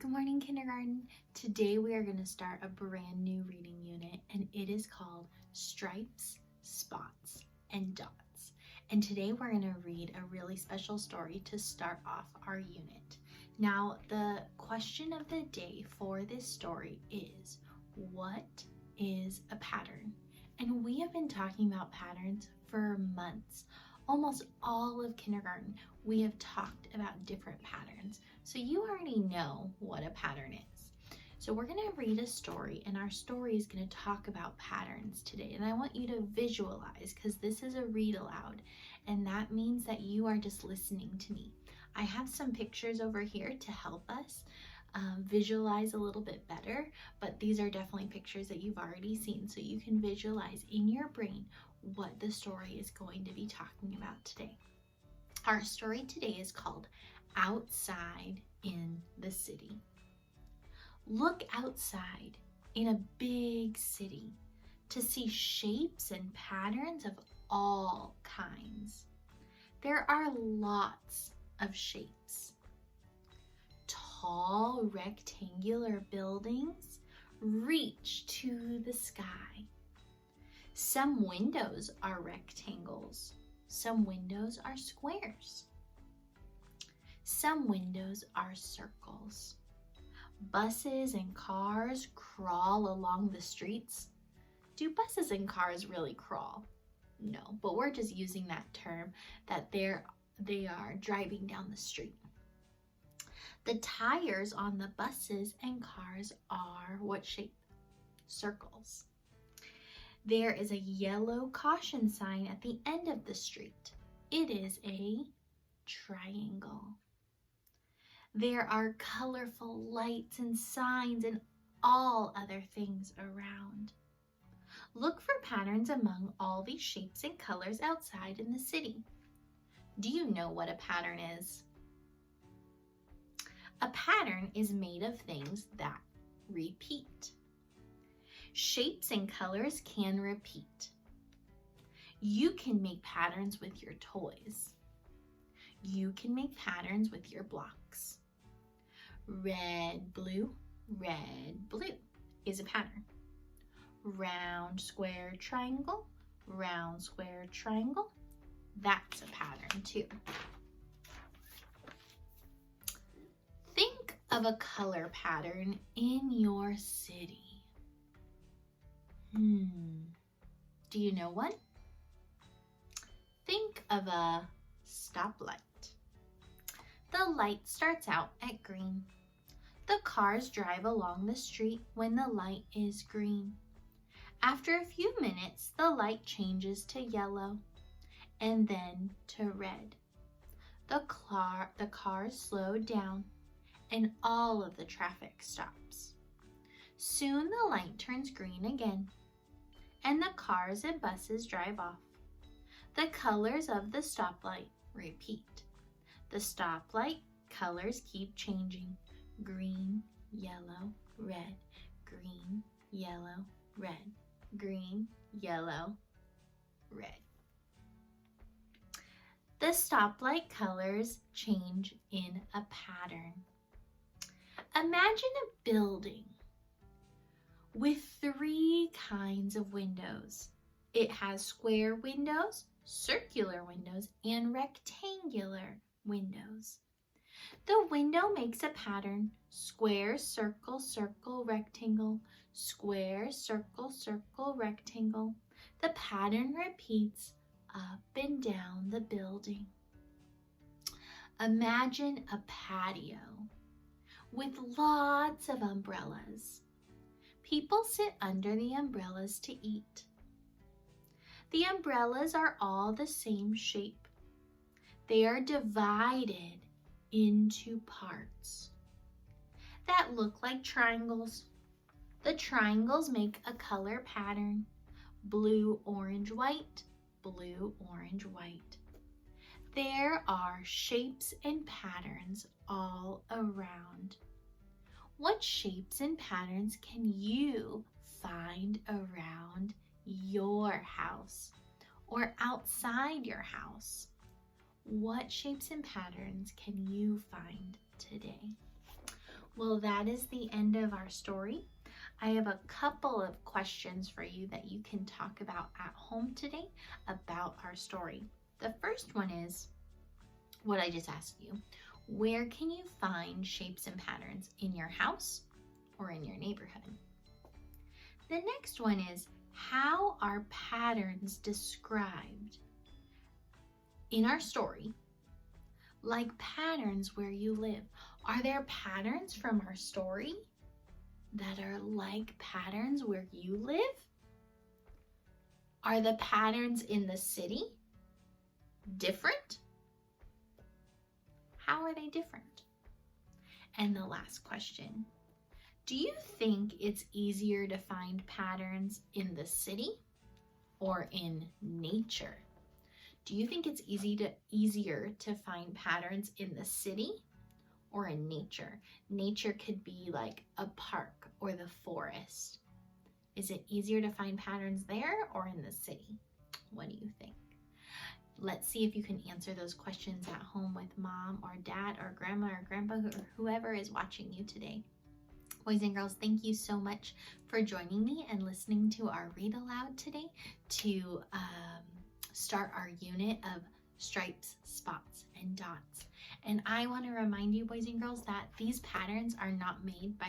Good morning, kindergarten. Today we are going to start a brand new reading unit, and it is called Stripes, Spots, and Dots. And today we're going to read a really special story to start off our unit. Now, the question of the day for this story is, what is a pattern? And we have been talking about patterns for months. Almost all of kindergarten, we have talked about different patterns. So you already know what a pattern is. So we're going to read a story, and our story is going to talk about patterns today. And I want you to visualize, because this is a read aloud, and that means that you are just listening to me. I have some pictures over here to help us visualize a little bit better, but these are definitely pictures that you've already seen, so you can visualize in your brain what the story is going to be talking about today. Our story today is called Outside in the City. Look outside in a big city to see shapes and patterns of all kinds. There are lots of shapes. Tall rectangular buildings reach to the sky. Some windows are rectangles. Some windows are squares. Some windows are circles. Buses and cars crawl along the streets. Do buses and cars really crawl? No, but we're just using that term that they are driving down the street. The tires on the buses and cars are what shape? Circles. There is a yellow caution sign at the end of the street. It is a triangle. There are colorful lights and signs and all other things around. Look for patterns among all these shapes and colors outside in the city. Do you know what a pattern is? A pattern is made of things that repeat. Shapes and colors can repeat. You can make patterns with your toys. You can make patterns with your blocks. Red, blue is a pattern. Round, square, triangle, that's a pattern too. Think of a color pattern in your city. Do you know one? Think of a stoplight. The light starts out at green. The cars drive along the street when the light is green. After a few minutes, the light changes to yellow and then to red. The cars slow down and all of the traffic stops. Soon the light turns green again, and the cars and buses drive off. The colors of the stoplight repeat. The stoplight colors keep changing. Green, yellow, red, green, yellow, red, green, yellow, red. The stoplight colors change in a pattern. Imagine a building with 3 kinds of windows. It has square windows, circular windows, and rectangular windows. The window makes a pattern: square, circle, circle, rectangle, square, circle, circle, rectangle. The pattern repeats up and down the building. Imagine a patio with lots of umbrellas. People sit under the umbrellas to eat. The umbrellas are all the same shape. They are divided into parts that look like triangles. The triangles make a color pattern: blue, orange, white, blue, orange, white. There are shapes and patterns all around. What shapes and patterns can you find around your house or outside your house? What shapes and patterns can you find today? Well, that is the end of our story. I have a couple of questions for you that you can talk about at home today about our story. The first one is what I just asked you. Where can you find shapes and patterns in your house or in your neighborhood? The next one is, how are patterns described in our story, like patterns where you live? Are there patterns from our story that are like patterns where you live? Are the patterns in the city different? How are they different? And the last question, do you think it's easier to find patterns in the city or in nature? Do you think it's easier to find patterns in the city or in nature? Nature could be like a park or the forest. Is it easier to find patterns there or in the city? What do you think? Let's see if you can answer those questions at home with mom or dad or grandma or grandpa or whoever is watching you today. Boys and girls, thank you so much for joining me and listening to our read aloud today to start our unit of stripes, spots, and dots. And I want to remind you, boys and girls, that these patterns are not made by